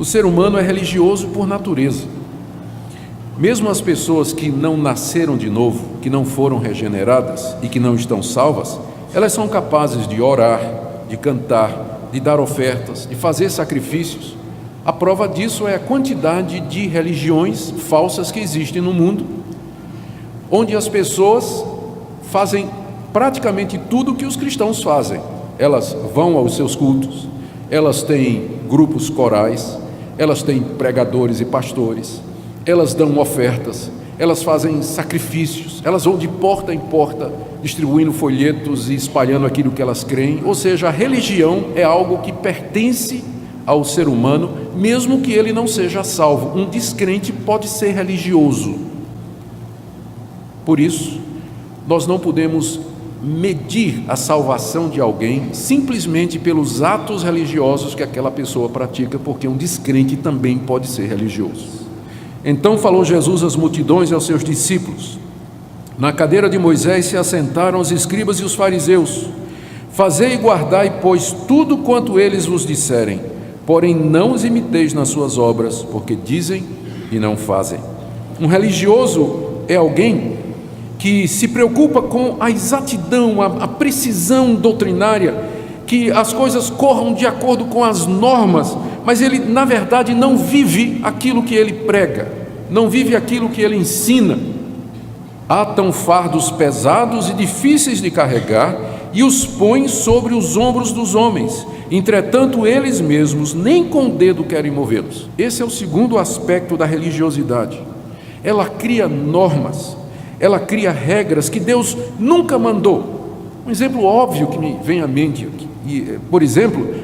O ser humano é religioso por natureza. Mesmo as pessoas que não nasceram de novo, que não foram regeneradas e que não estão salvas, elas são capazes de orar, de cantar, de dar ofertas, de fazer sacrifícios. A prova disso é a quantidade de religiões falsas que existem no mundo, onde as pessoas fazem praticamente tudo o que os cristãos fazem. Elas vão aos seus cultos, elas têm grupos corais, elas têm pregadores e pastores, elas dão ofertas, elas fazem sacrifícios, elas vão de porta em porta distribuindo folhetos e espalhando aquilo que elas creem. Ou seja, a religião é algo que pertence ao ser humano, mesmo que ele não seja salvo. Um descrente pode ser religioso. Por isso, nós não podemos medir a salvação de alguém simplesmente pelos atos religiosos que aquela pessoa pratica, porque um descrente também pode ser religioso. Então falou Jesus às multidões e aos seus discípulos: na cadeira de Moisés se assentaram os escribas e os fariseus. Fazei e guardai, pois, tudo quanto eles vos disserem, porém não os imiteis nas suas obras, porque dizem e não fazem. Um religioso é alguém que se preocupa com a exatidão, a precisão doutrinária, que as coisas corram de acordo com as normas, mas ele, na verdade, não vive aquilo que ele prega, não vive aquilo que ele ensina. Atam fardos pesados e difíceis de carregar e os põem sobre os ombros dos homens, entretanto eles mesmos nem com o dedo querem movê-los. Esse é o segundo aspecto da religiosidade. Ela cria normas, ela cria regras que Deus nunca mandou. Um exemplo óbvio que me vem à mente aqui, por exemplo,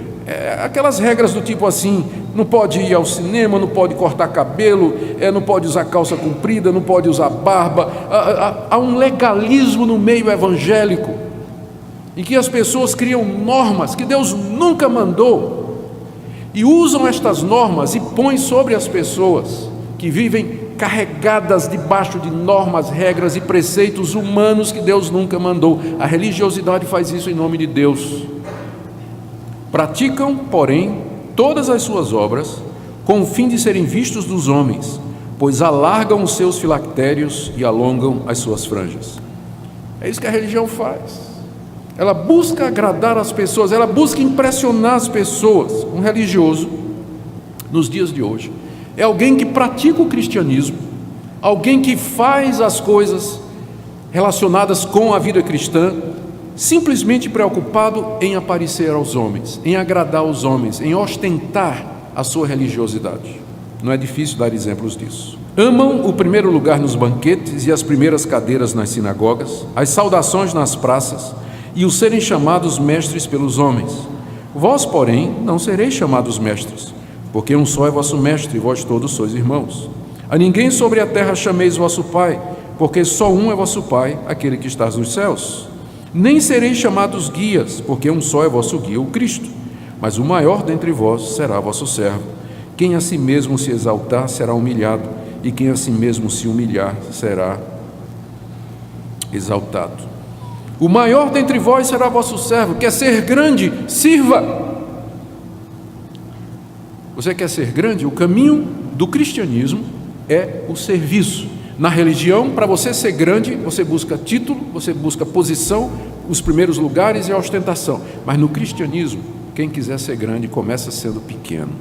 aquelas regras do tipo assim: não pode ir ao cinema, não pode cortar cabelo, não pode usar calça comprida, não pode usar barba. Há um legalismo no meio evangélico, em que as pessoas criam normas que Deus nunca mandou, e usam estas normas e põem sobre as pessoas que vivem carregadas debaixo de normas, regras e preceitos humanos que Deus nunca mandou. A religiosidade faz isso em nome de Deus. Praticam, porém, todas as suas obras com o fim de serem vistos dos homens, pois alargam os seus filactérios e alongam as suas franjas. É isso que a religião faz. Ela busca agradar as pessoas, ela busca impressionar as pessoas. Um religioso, nos dias de hoje, é alguém que pratica o cristianismo, alguém que faz as coisas relacionadas com a vida cristã, simplesmente preocupado em aparecer aos homens, em agradar aos homens, em ostentar a sua religiosidade. Não é difícil dar exemplos disso. Amam o primeiro lugar nos banquetes e as primeiras cadeiras nas sinagogas, as saudações nas praças e os serem chamados mestres pelos homens. Vós, porém, não sereis chamados mestres, porque um só é vosso mestre, e vós todos sois irmãos. A ninguém sobre a terra chameis vosso Pai, porque só um é vosso Pai, aquele que está nos céus. Nem sereis chamados guias, porque um só é vosso guia, o Cristo. Mas o maior dentre vós será vosso servo. Quem a si mesmo se exaltar será humilhado, e quem a si mesmo se humilhar será exaltado. O maior dentre vós será vosso servo. Quer ser grande? Sirva. Você quer ser grande? O caminho do cristianismo é o serviço. Na religião, para você ser grande, você busca título, você busca posição, os primeiros lugares e a ostentação. Mas no cristianismo, quem quiser ser grande começa sendo pequeno.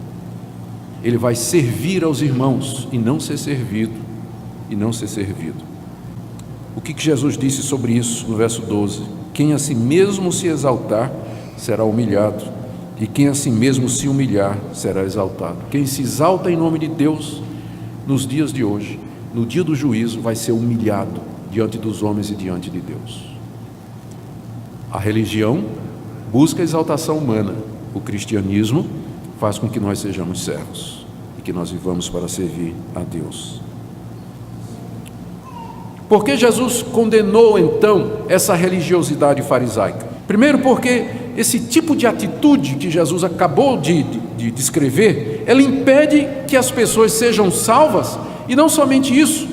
Ele vai servir aos irmãos e não ser servido, O que Jesus disse sobre isso no verso 12? Quem a si mesmo se exaltar será humilhado, e quem a si mesmo se humilhar será exaltado. Quem se exalta em nome de Deus nos dias de hoje, no dia do juízo, vai ser humilhado diante dos homens e diante de Deus. A religião busca a exaltação humana. O cristianismo faz com que nós sejamos servos e que nós vivamos para servir a Deus. Por que Jesus condenou então essa religiosidade farisaica? Primeiro, porque esse tipo de atitude que Jesus acabou de descrever, ela impede que as pessoas sejam salvas, e não somente isso,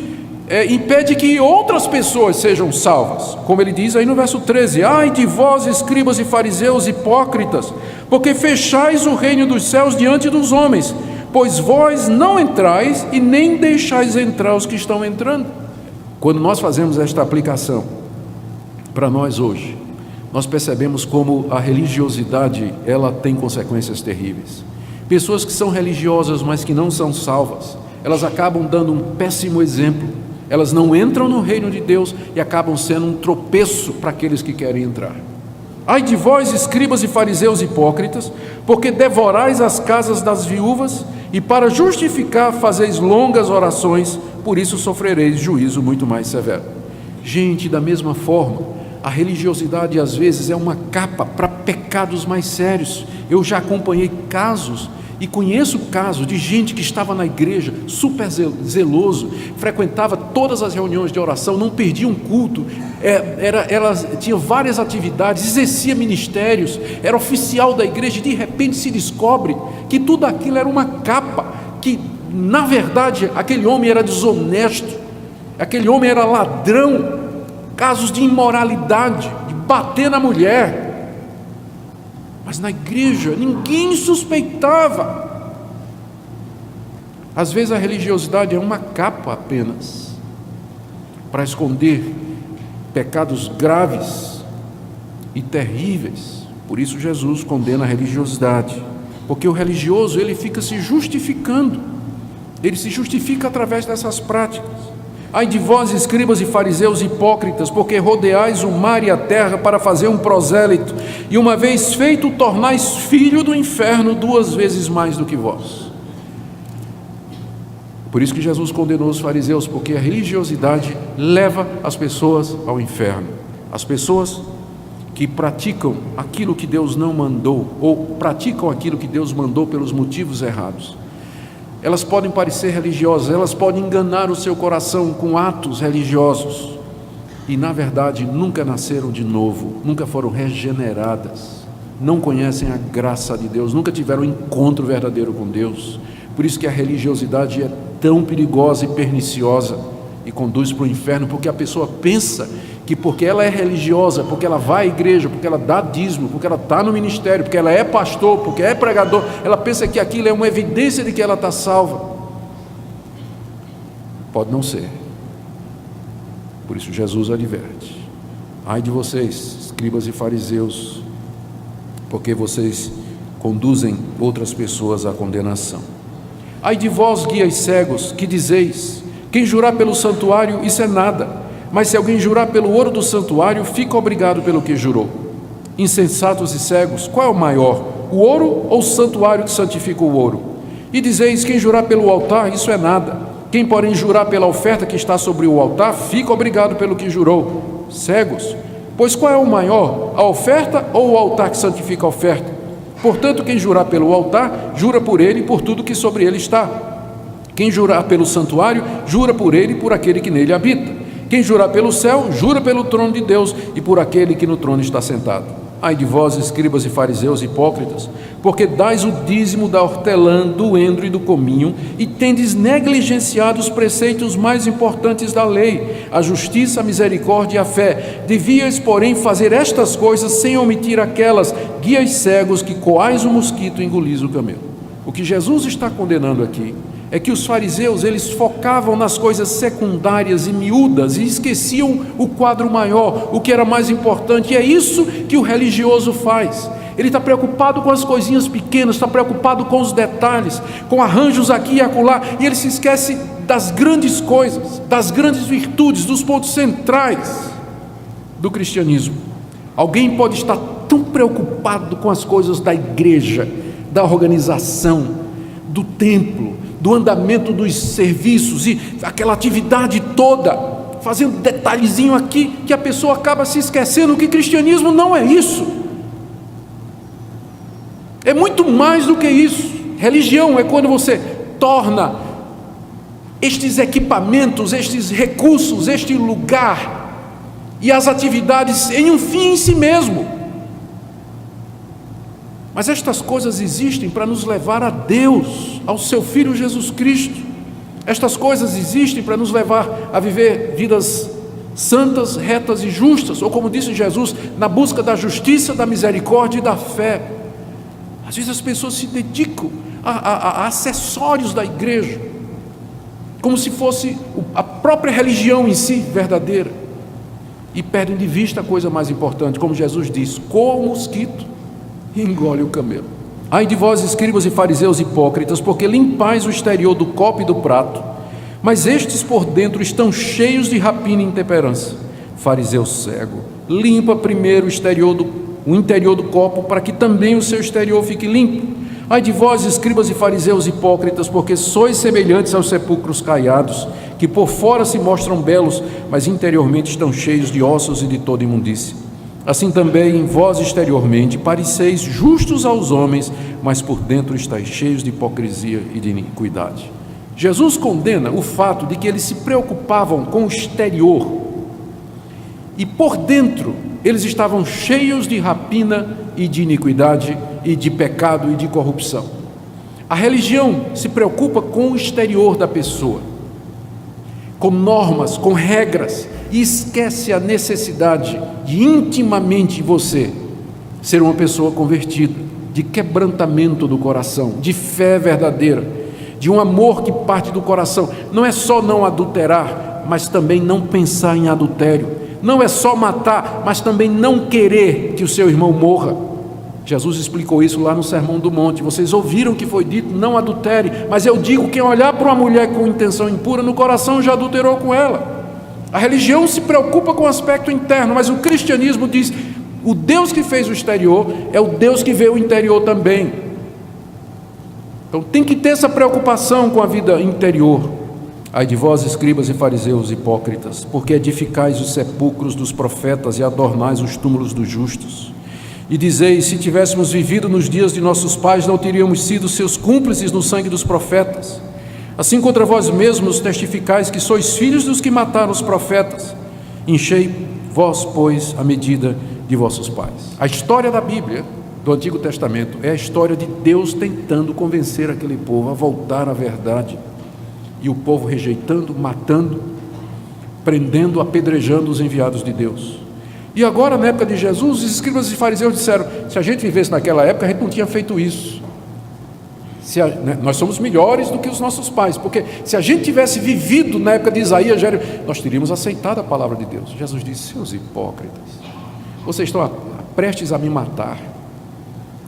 impede que outras pessoas sejam salvas, como ele diz aí no verso 13: ai de vós, escribas e fariseus hipócritas, porque fechais o reino dos céus diante dos homens, pois vós não entrais e nem deixais entrar os que estão entrando. Quando nós fazemos esta aplicação para nós hoje, nós percebemos como a religiosidade, ela tem consequências terríveis. Pessoas que são religiosas, mas que não são salvas, elas acabam dando um péssimo exemplo. Elas não entram no reino de Deus e acabam sendo um tropeço para aqueles que querem entrar. Ai de vós, escribas e fariseus hipócritas, porque devorais as casas das viúvas e para justificar fazeis longas orações, por isso sofrereis juízo muito mais severo. Gente, da mesma forma, a religiosidade às vezes é uma capa para pecados mais sérios. Eu já acompanhei casos e conheço casos de gente que estava na igreja, super zeloso, frequentava todas as reuniões de oração, não perdia um culto, tinha várias atividades, exercia ministérios, era oficial da igreja, e de repente se descobre que tudo aquilo era uma capa, que na verdade aquele homem era desonesto, aquele homem era ladrão, casos de imoralidade, de bater na mulher. Mas na igreja ninguém suspeitava. Às vezes a religiosidade é uma capa apenas para esconder pecados graves e terríveis. Por isso Jesus condena a religiosidade, porque o religioso ele fica se justificando, ele se justifica através dessas práticas. Ai de vós, escribas e fariseus hipócritas, porque rodeais o mar e a terra para fazer um prosélito, e uma vez feito, tornais filho do inferno 2 vezes mais do que vós. Por isso que Jesus condenou os fariseus, porque a religiosidade leva as pessoas ao inferno. As pessoas que praticam aquilo que Deus não mandou, ou praticam aquilo que Deus mandou pelos motivos errados. Elas podem parecer religiosas, elas podem enganar o seu coração com atos religiosos e na verdade nunca nasceram de novo, nunca foram regeneradas, não conhecem a graça de Deus, nunca tiveram um encontro verdadeiro com Deus. Por isso que a religiosidade é tão perigosa e perniciosa e conduz para o inferno, porque a pessoa pensa que porque ela é religiosa, porque ela vai à igreja, porque ela dá dízimo, porque ela está no ministério, porque ela é pastor, porque é pregador, ela pensa que aquilo é uma evidência de que ela está salva. Pode não ser. Por isso Jesus adverte: ai de vocês, escribas e fariseus, porque vocês conduzem outras pessoas à condenação. Ai de vós, guias cegos, que dizeis: quem jurar pelo santuário, isso é nada. Mas se alguém jurar pelo ouro do santuário, fica obrigado pelo que jurou. Insensatos e cegos, qual é o maior, o ouro ou o santuário que santifica o ouro? E dizeis: quem jurar pelo altar, isso é nada. Quem, porém, jurar pela oferta que está sobre o altar, fica obrigado pelo que jurou. Cegos, pois qual é o maior, a oferta ou o altar que santifica a oferta? Portanto, quem jurar pelo altar, jura por ele e por tudo que sobre ele está. Quem jurar pelo santuário, jura por ele e por aquele que nele habita. Quem jurar pelo céu, jura pelo trono de Deus e por aquele que no trono está sentado. Ai de vós, escribas e fariseus hipócritas, porque dais o dízimo da hortelã, do endro e do cominho, e tendes negligenciado os preceitos mais importantes da lei, a justiça, a misericórdia e a fé. Devias, porém, fazer estas coisas sem omitir aquelas, guias cegos, que coais o mosquito e engolis o camelo. O que Jesus está condenando aqui é que os fariseus, eles focavam nas coisas secundárias e miúdas e esqueciam o quadro maior, o que era mais importante. E é isso que o religioso faz. Ele está preocupado com as coisinhas pequenas, está preocupado com os detalhes, com arranjos aqui e acolá, e ele se esquece das grandes coisas, das grandes virtudes, dos pontos centrais do cristianismo. Alguém pode estar tão preocupado com as coisas da igreja, da organização, do templo, do andamento dos serviços e aquela atividade toda, fazendo detalhezinho aqui, que a pessoa acaba se esquecendo que cristianismo não é isso. É muito mais do que isso. Religião é quando você torna estes equipamentos, estes recursos, este lugar e as atividades em um fim em si mesmo. Mas estas coisas existem para nos levar a Deus, ao seu Filho Jesus Cristo. Estas coisas existem para nos levar a viver vidas santas, retas e justas, ou como disse Jesus, na busca da justiça, da misericórdia e da fé. Às vezes as pessoas se dedicam a acessórios da igreja, como se fosse a própria religião em si verdadeira, e perdem de vista a coisa mais importante, como Jesus diz: coa o mosquito e engole o camelo. Ai de vós, escribas e fariseus hipócritas, porque limpais o exterior do copo e do prato, mas estes por dentro estão cheios de rapina e intemperança. Fariseu cego, limpa primeiro o interior do copo, para que também o seu exterior fique limpo. Ai de vós, escribas e fariseus hipócritas, porque sois semelhantes aos sepulcros caiados, que por fora se mostram belos, mas interiormente estão cheios de ossos e de toda imundície. Assim também vós exteriormente pareceis justos aos homens, mas por dentro estáis cheios de hipocrisia e de iniquidade. Jesus condena o fato de que eles se preocupavam com o exterior e por dentro eles estavam cheios de rapina e de iniquidade e de pecado e de corrupção. A religião se preocupa com o exterior da pessoa, com normas, com regras, e esquece a necessidade de intimamente você ser uma pessoa convertida, de quebrantamento do coração, de fé verdadeira, de um amor que parte do coração. Não é só não adulterar, mas também não pensar em adultério. Não é só matar, mas também não querer que o seu irmão morra. Jesus explicou isso lá no Sermão do Monte. Vocês ouviram que foi dito: não adultere, mas eu digo, quem olhar para uma mulher com intenção impura no coração já adulterou com ela. A religião se preocupa com o aspecto interno, mas o cristianismo diz: o Deus que fez o exterior é o Deus que vê o interior também. Então tem que ter essa preocupação com a vida interior. Ai de vós, escribas e fariseus hipócritas, porque edificais os sepulcros dos profetas e adornais os túmulos dos justos. E dizeis: se tivéssemos vivido nos dias de nossos pais, não teríamos sido seus cúmplices no sangue dos profetas. Assim contra vós mesmos testificais que sois filhos dos que mataram os profetas. Enchei vós, pois, a medida de vossos pais. A história da Bíblia, do Antigo Testamento, é a história de Deus tentando convencer aquele povo a voltar à verdade, e o povo rejeitando, matando, prendendo, apedrejando os enviados de Deus. E agora, na época de Jesus, os escribas e fariseus disseram: se a gente vivesse naquela época, a gente não tinha feito isso. Nós somos melhores do que os nossos pais, porque se a gente tivesse vivido na época de Isaías, nós teríamos aceitado a palavra de Deus. Jesus disse: seus hipócritas, vocês estão prestes a me matar,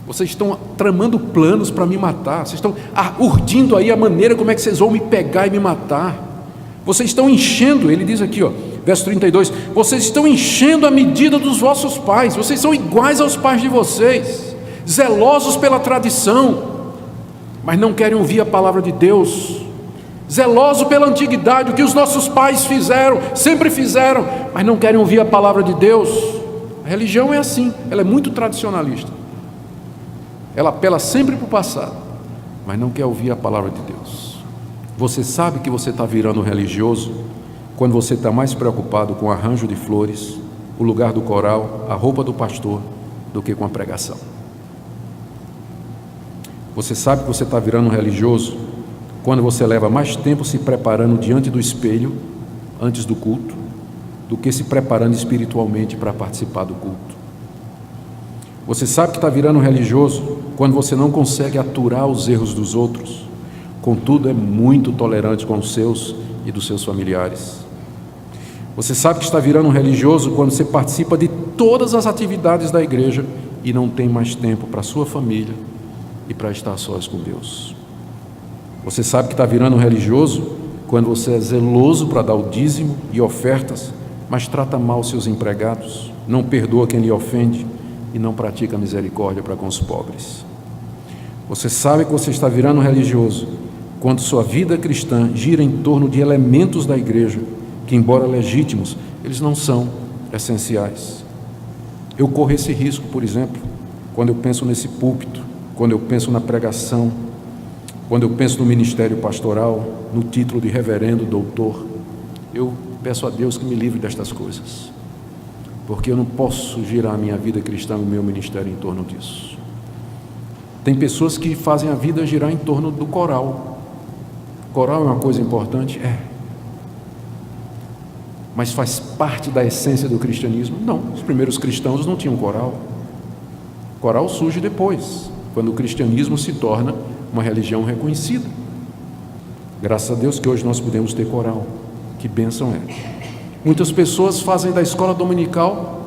vocês estão tramando planos para me matar, vocês estão urdindo aí a maneira como é que vocês vão me pegar e me matar. Vocês estão enchendo, ele diz aqui, verso 32, vocês estão enchendo a medida dos vossos pais, vocês são iguais aos pais de vocês, zelosos pela tradição, mas não querem ouvir a palavra de Deus, zeloso pela antiguidade, o que os nossos pais fizeram, sempre fizeram, mas não querem ouvir a palavra de Deus. A religião é assim, ela é muito tradicionalista, ela apela sempre para o passado, mas não quer ouvir a palavra de Deus. Você sabe que você está virando religioso quando você está mais preocupado com o arranjo de flores, o lugar do coral, a roupa do pastor, do que com a pregação. Você sabe que você está virando religioso quando você leva mais tempo se preparando diante do espelho, antes do culto, do que se preparando espiritualmente para participar do culto. Você sabe que está virando religioso quando você não consegue aturar os erros dos outros, contudo é muito tolerante com os seus e dos seus familiares. Você sabe que está virando religioso quando você participa de todas as atividades da igreja e não tem mais tempo para a sua família e para estar sós com Deus. Você sabe que está virando religioso quando você é zeloso para dar o dízimo e ofertas, mas trata mal seus empregados, não perdoa quem lhe ofende e não pratica misericórdia para com os pobres. Você sabe que você está virando religioso quando sua vida cristã gira em torno de elementos da igreja que, embora legítimos, eles não são essenciais. Eu corro esse risco, por exemplo, quando eu penso nesse púlpito, quando eu penso na pregação, quando eu penso no ministério pastoral, no título de reverendo, doutor. Eu peço a Deus que me livre destas coisas, porque eu não posso girar a minha vida cristã, o meu ministério em torno disso. Tem pessoas que fazem a vida girar em torno do coral. Coral é uma coisa importante? É. Mas faz parte da essência do cristianismo? Não, os primeiros cristãos não tinham coral. Coral surge depois, quando o cristianismo se torna uma religião reconhecida. Graças a Deus que hoje nós podemos ter coral. Que bênção é. Muitas pessoas fazem da escola dominical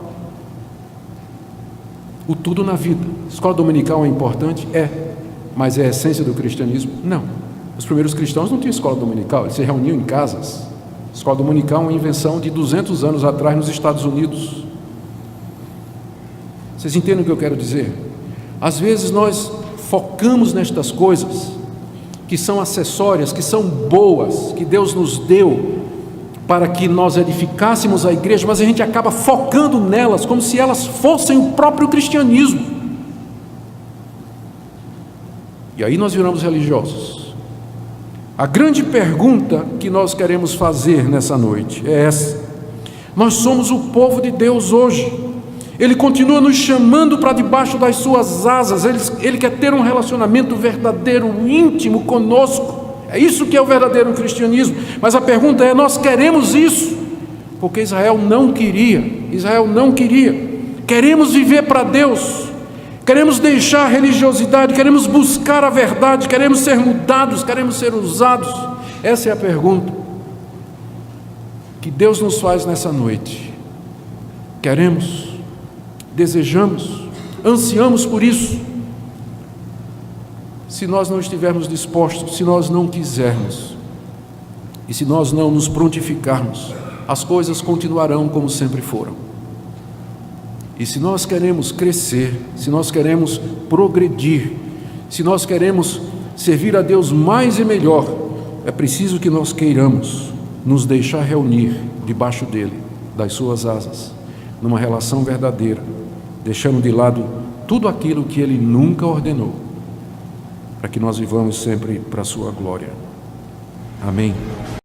o tudo na vida. Escola dominical é importante? É. Mas é a essência do cristianismo? Não. Os primeiros cristãos não tinham escola dominical, eles se reuniam em casas. Escola dominical é uma invenção de 200 anos atrás nos Estados Unidos. Vocês entendem o que eu quero dizer? Às vezes nós focamos nestas coisas que são acessórias, que são boas, que Deus nos deu para que nós edificássemos a igreja, mas a gente acaba focando nelas como se elas fossem o próprio cristianismo. E aí nós viramos religiosos. A grande pergunta que nós queremos fazer nessa noite é essa: nós somos o povo de Deus hoje. Ele continua nos chamando para debaixo das suas asas. Ele quer ter um relacionamento verdadeiro, íntimo conosco. É isso que é o verdadeiro cristianismo. Mas a pergunta é: nós queremos isso? Porque Israel não queria. Queremos viver para Deus. Queremos deixar a religiosidade, queremos buscar a verdade, queremos ser mudados, queremos ser usados. Essa é a pergunta que Deus nos faz nessa noite. Queremos, desejamos, ansiamos por isso. Se nós não estivermos dispostos, se nós não quisermos, e se nós não nos prontificarmos, as coisas continuarão como sempre foram. E se nós queremos crescer, se nós queremos progredir, se nós queremos servir a Deus mais e melhor, é preciso que nós queiramos nos deixar reunir debaixo dele, das suas asas, numa relação verdadeira, deixando de lado tudo aquilo que ele nunca ordenou, para que nós vivamos sempre para a sua glória. Amém.